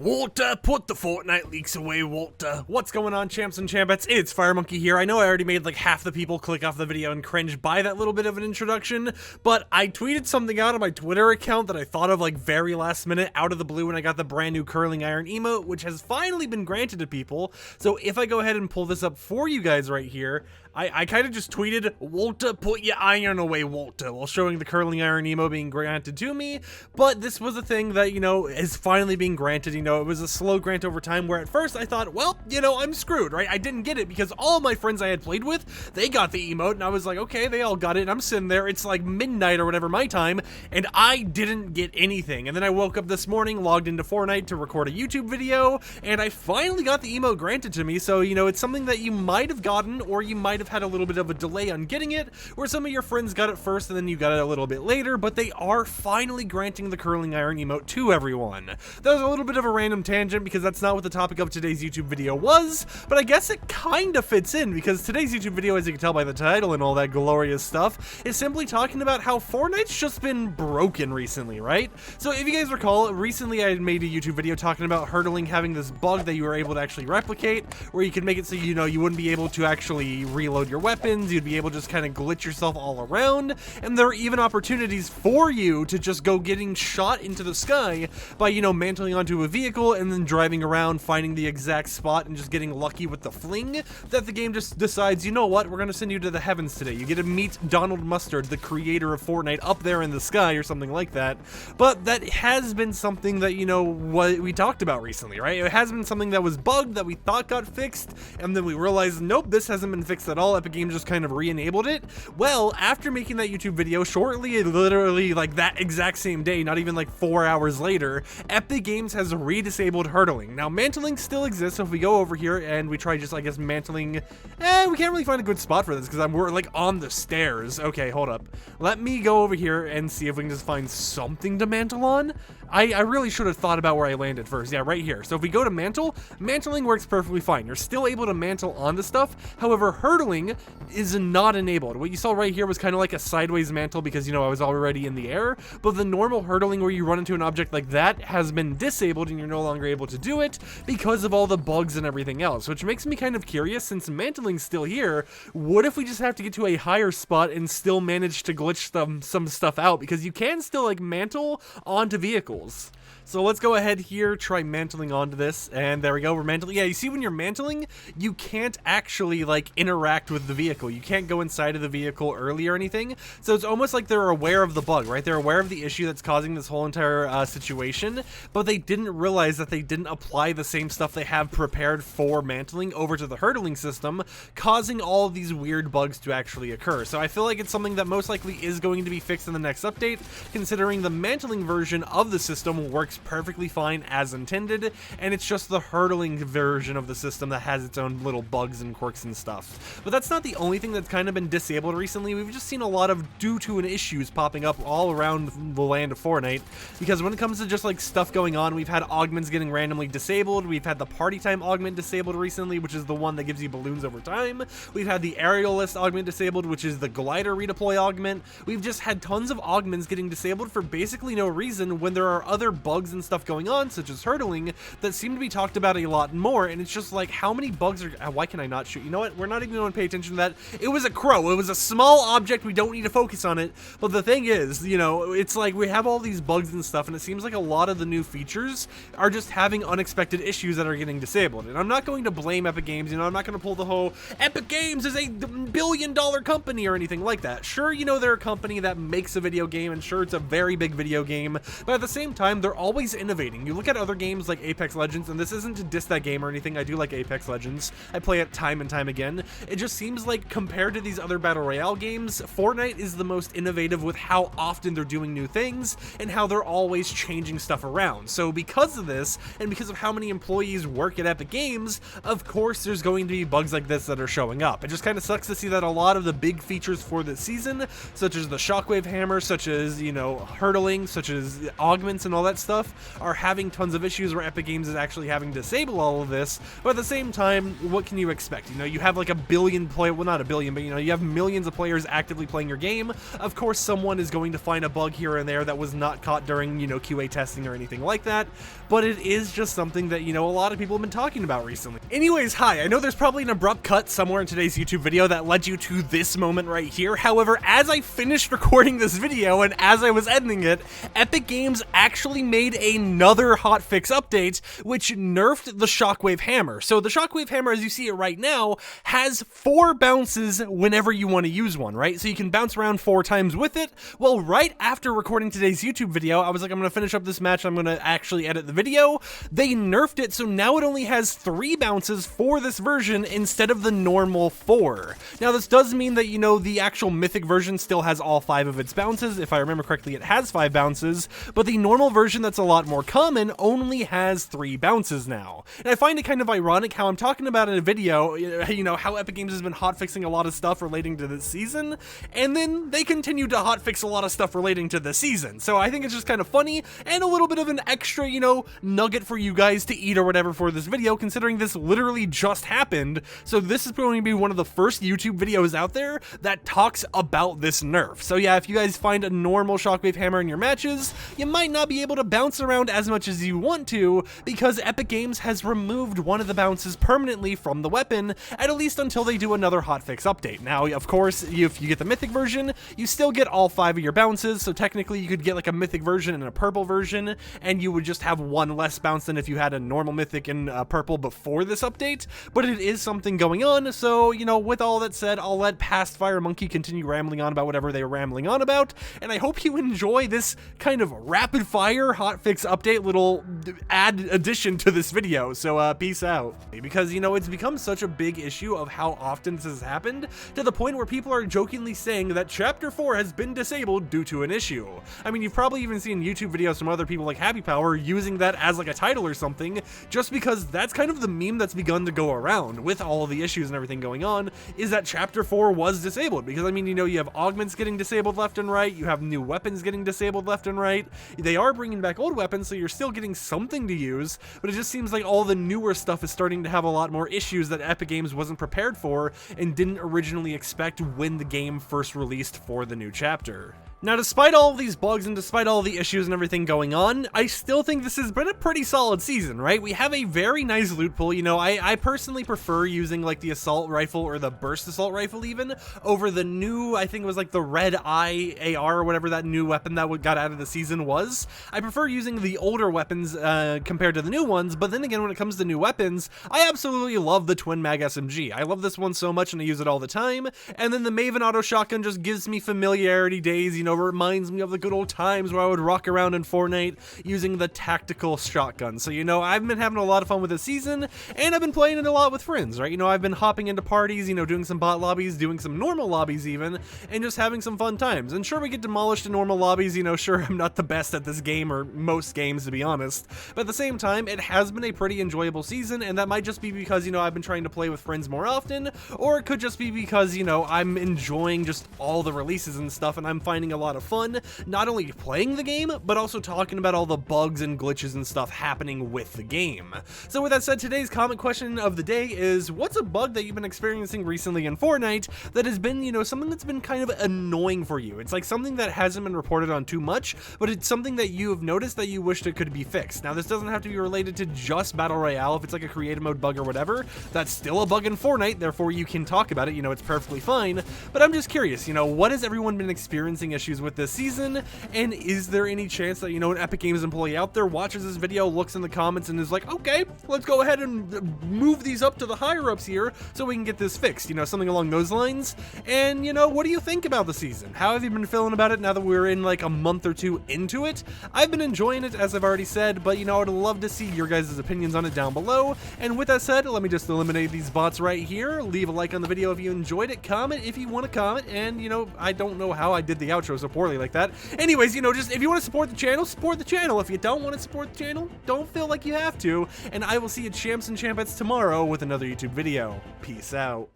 Walter, put the Fortnite leaks away, Walter. What's going on, champs and champettes? It's FireMonkey here. I know I already made like half the people click off the video and cringe by that little bit of an introduction, but I tweeted something out on my Twitter account that I thought of like very last minute out of the blue when I got the brand new curling iron emote, which has finally been granted to people. So if I go ahead and pull this up for you guys right here, I kind of just tweeted, Walter, put your iron away, Walter, while showing the curling iron emo being granted to me. But this was a thing that, you know, is finally being granted. You know, it was a slow grant over time where at first I thought, well, you know, I'm screwed, right? I didn't get it because all my friends I had played with, they got the emote, and I was like, okay, they all got it, and I'm sitting there, it's like midnight or whatever my time, and I didn't get anything. And then I woke up this morning, logged into Fortnite to record a YouTube video, and I finally got the emote granted to me. So, you know, it's something that you might have gotten, or you might have had a little bit of a delay on getting it, where some of your friends got it first and then you got it a little bit later, but they are finally granting the curling iron emote to everyone. That was a little bit of a random tangent because that's not what the topic of today's YouTube video was, but I guess it kind of fits in because today's YouTube video, as you can tell by the title and all that glorious stuff, is simply talking about how Fortnite's just been broken recently, right? So if you guys recall, recently I made a YouTube video talking about hurdling having this bug that you were able to actually replicate, where you could make it so, you know, you wouldn't be able to actually reload your weapons, you'd be able to just kind of glitch yourself all around, and there are even opportunities for you to just go getting shot into the sky by, you know, mantling onto a vehicle and then driving around, finding the exact spot and just getting lucky with the fling, that the game just decides, you know what, we're going to send you to the heavens today. You get to meet Donald Mustard, the creator of Fortnite, up there in the sky or something like that. But that has been something that, you know, what we talked about recently, right? It has been something that was bugged that we thought got fixed, and then we realized, nope, this hasn't been fixed at all. Epic Games just kind of re-enabled it. Well, after making that YouTube video, shortly, literally like that exact same day, not even like 4 hours later, Epic Games has re-disabled hurdling. Now, mantling still exists, so if we go over here and we try just, I guess, mantling, we can't really find a good spot for this because we're like on the stairs. Okay, hold up. Let me go over here and see if we can just find something to mantle on. I really should have thought about where I landed first. Yeah, right here. So if we go to mantle, mantling works perfectly fine. You're still able to mantle onto stuff. However, hurdling is not enabled. What you saw right here was kind of like a sideways mantle because, you know, I was already in the air, but the normal hurdling where you run into an object like that has been disabled and you're no longer able to do it because of all the bugs and everything else, which makes me kind of curious. Since mantling's still here, what if we just have to get to a higher spot and still manage to glitch some stuff out, because you can still like mantle onto vehicles. So let's go ahead here, try mantling onto this, and there we go, we're mantling. Yeah, you see when you're mantling, you can't actually like interact with the vehicle. You can't go inside of the vehicle early or anything. So it's almost like they're aware of the bug, right? They're aware of the issue that's causing this whole entire situation, but they didn't realize that they didn't apply the same stuff they have prepared for mantling over to the hurdling system, causing all of these weird bugs to actually occur. So I feel like it's something that most likely is going to be fixed in the next update, considering the mantling version of the system works perfectly fine as intended, and it's just the hurdling version of the system that has its own little bugs and quirks and stuff. But that's not the only thing that's kind of been disabled recently. We've just seen a lot of due to an issues popping up all around the land of Fortnite, because when it comes to just like stuff going on, we've had augments getting randomly disabled. We've had the party time augment disabled recently, which is the one that gives you balloons over time. We've had the aerial list augment disabled, which is the glider redeploy augment. We've just had tons of augments getting disabled for basically no reason, when there are other bugs and stuff going on, such as hurdling, that seem to be talked about a lot more. And it's just like, how many bugs are, why can I not shoot? You know what, we're not even going to pay attention to that. It was a crow, it was a small object, we don't need to focus on it. But the thing is, you know, it's like we have all these bugs and stuff, and it seems like a lot of the new features are just having unexpected issues that are getting disabled. And I'm not going to blame Epic Games, you know, I'm not going to pull the whole Epic Games is a billion-dollar company or anything like that. Sure, you know, they're a company that makes a video game, and sure, it's a very big video game, but at the same time, they're always innovating. You look at other games like Apex Legends, and this isn't to diss that game or anything, I do like Apex Legends, I play it time and time again. It just seems like compared to these other Battle Royale games, Fortnite is the most innovative with how often they're doing new things, and how they're always changing stuff around. So because of this, and because of how many employees work at Epic Games, of course there's going to be bugs like this that are showing up. It just kind of sucks to see that a lot of the big features for this season, such as the shockwave hammer, such as, you know, hurdling, such as augments and all that stuff, stuff are having tons of issues where Epic Games is actually having to disable all of this, but at the same time, what can you expect? You know, you have like a billion well, not a billion, but you know, you have millions of players actively playing your game. Of course, someone is going to find a bug here and there that was not caught during, you know, QA testing or anything like that, but it is just something that, you know, a lot of people have been talking about recently. Anyways, hi, I know there's probably an abrupt cut somewhere in today's YouTube video that led you to this moment right here. However, as I finished recording this video and as I was editing it, Epic Games actually made another hotfix update, which nerfed the Shockwave Hammer. So the Shockwave Hammer, as you see it right now, has 4 bounces whenever you want to use one, right? So you can bounce around 4 times with it. Well, right after recording today's YouTube video, I was like, I'm going to finish up this match, I'm going to actually edit the video. They nerfed it, so now it only has 3 bounces for this version instead of the normal 4. Now, this does mean that, you know, the actual Mythic version still has all 5 of its bounces. If I remember correctly, it has 5 bounces, but the normal version that's a lot more common only has 3 bounces now. And I find it kind of ironic how I'm talking about in a video, you know, how Epic Games has been hotfixing a lot of stuff relating to this season, and then they continue to hotfix a lot of stuff relating to the season. So I think it's just kind of funny and a little bit of an extra, you know, nugget for you guys to eat or whatever for this video, considering this literally just happened. So this is going to be one of the first YouTube videos out there that talks about this nerf. So yeah, if you guys find a normal Shockwave Hammer in your matches, you might not be able to bounce around as much as you want to, because Epic Games has removed one of the bounces permanently from the weapon, at least until they do another hotfix update. Now, of course, if you get the Mythic version, you still get all 5 of your bounces, so technically you could get like a Mythic version and a purple version, and you would just have 1 less bounce than if you had a normal Mythic and purple before this update, but it is something going on. So, you know, with all that said, I'll let past FireMonkey continue rambling on about whatever they were rambling on about, and I hope you enjoy this kind of rapid fire hotfix update little addition to this video. So peace out. Because, you know, it's become such a big issue of how often this has happened, to the point where people are jokingly saying that Chapter 4 has been disabled due to an issue. I mean, you've probably even seen YouTube videos from other people like Happy Power using that as like a title or something, just because that's kind of the meme that's begun to go around with all the issues and everything going on, is that Chapter 4 was disabled. Because, I mean, you know, you have augments getting disabled left and right, you have new weapons getting disabled left and right, they are bringing back old weapons, so you're still getting something to use, but it just seems like all the newer stuff is starting to have a lot more issues that Epic Games wasn't prepared for and didn't originally expect when the game first released for the new chapter. Now, despite all of these bugs and despite all the issues and everything going on, I still think this has been a pretty solid season, right? We have a very nice loot pool. You know, I personally prefer using like the assault rifle or the burst assault rifle even over the new, I think it was like the Red Eye AR or whatever that new weapon that got out of the season was. I prefer using the older weapons compared to the new ones, but then again, when it comes to new weapons, I absolutely love the Twin Mag SMG. I love this one so much and I use it all the time. And then the Maven Auto Shotgun just gives me familiarity days, you know, reminds me of the good old times where I would rock around in Fortnite using the tactical shotgun. So, you know, I've been having a lot of fun with this season, and I've been playing it a lot with friends, right? You know, I've been hopping into parties, you know, doing some bot lobbies, doing some normal lobbies even, and just having some fun times. And sure, we get demolished in normal lobbies, you know, sure, I'm not the best at this game, or most games, to be honest, but at the same time, it has been a pretty enjoyable season, and that might just be because, you know, I've been trying to play with friends more often, or it could just be because, you know, I'm enjoying just all the releases and stuff, and I'm finding a lot of fun, not only playing the game, but also talking about all the bugs and glitches and stuff happening with the game. So with that said, today's comment question of the day is, what's a bug that you've been experiencing recently in Fortnite that has been, you know, something that's been kind of annoying for you? It's like something that hasn't been reported on too much, but it's something that you have noticed that you wished it could be fixed. Now, this doesn't have to be related to just Battle Royale. If it's like a creative mode bug or whatever, that's still a bug in Fortnite, therefore you can talk about it, you know, it's perfectly fine. But I'm just curious, you know, what has everyone been experiencing issues with this season, and is there any chance that, you know, an Epic Games employee out there watches this video, looks in the comments, and is like, okay, let's go ahead and move these up to the higher ups here so we can get this fixed, you know, something along those lines. And, you know, what do you think about the season? How have you been feeling about it now that we're in like a month or two into it? I've been enjoying it, as I've already said, but, you know, I'd love to see your guys' opinions on it down below. And with that said, let me just eliminate these bots right here. Leave a like on the video if you enjoyed it, comment if you want to comment, and, you know, I don't know how I did the outro so poorly like that. Anyways, you know, just if you want to support the channel, support the channel. If you don't want to support the channel, don't feel like you have to. And I will see you champs and champettes tomorrow with another YouTube video. Peace out.